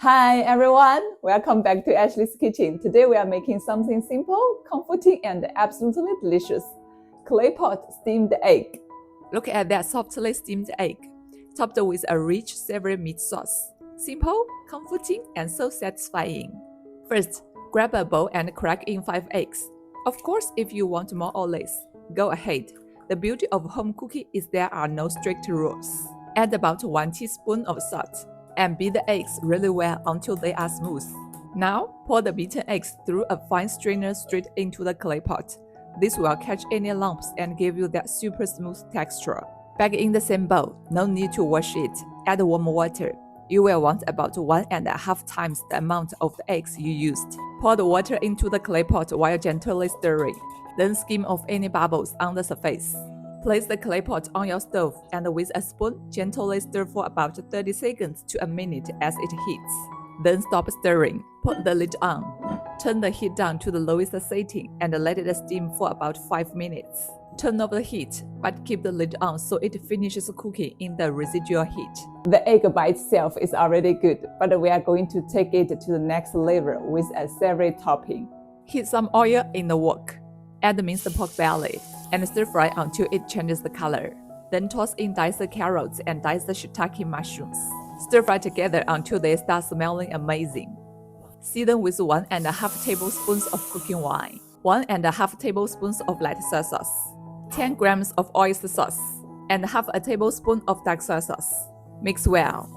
Hi everyone, welcome back to Ashley's Kitchen. Today we are making something simple, comforting and absolutely delicious. Clay pot steamed egg. Look at that softly steamed egg, topped with a rich savory meat sauce. Simple, comforting, and so satisfying. First, grab a bowl and crack in 5 eggs. Of course, if you want more or less, go ahead. The beauty of home cooking is there are no strict rules. Add about 1 teaspoon of salt and beat the eggs really well until they are smooth. Now, pour the beaten eggs through a fine strainer straight into the clay pot. This will catch any lumps and give you that super smooth texture. Back in the same bowl, no need to wash it. Add warm water. You will want about 1.5 times the amount of the eggs you used. Pour the water into the clay pot while gently stirring. Then skim off any bubbles on the surface. Place the clay pot on your stove and with a spoon, gently stir for about 30 seconds to a minute as it heats. Then stop stirring. Put the lid on. Turn the heat down to the lowest setting and let it steam for about 5 minutes. Turn off the heat, but keep the lid on so it finishes cooking in the residual heat. The egg by itself is already good, but we are going to take it to the next level with a savory topping. Heat some oil in the wok. Add the minced pork belly and stir fry until it changes the color. Then toss in diced carrots and diced shiitake mushrooms. Stir fry together until they start smelling amazing. Season with 1.5 tablespoons of cooking wine, 1.5 tablespoons of light soy sauce, 10 grams of oyster sauce, and half a tablespoon of dark soy sauce. Mix well.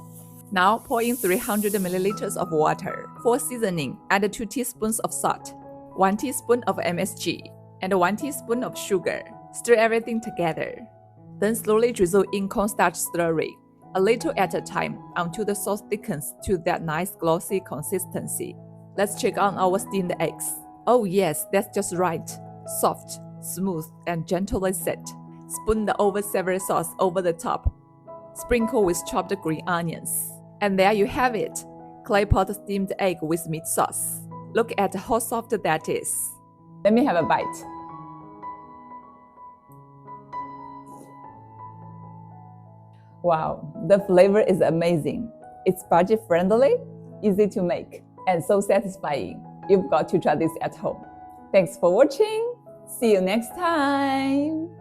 Now pour in 300 milliliters of water. For seasoning, add 2 teaspoons of salt, 1 teaspoon of MSG, and 1 teaspoon of sugar. Stir everything together. Then slowly drizzle in cornstarch slurry, a little at a time until the sauce thickens to that nice glossy consistency. Let's check on our steamed eggs. Oh yes, that's just right. Soft, smooth, and gently set. Spoon the over savory sauce over the top. Sprinkle with chopped green onions. And there you have it, clay pot steamed egg with meat sauce. Look at how soft that is. Let me have a bite. Wow, the flavor is amazing. It's budget friendly, easy to make, and so satisfying. You've got to try this at home. Thanks for watching. See you next time.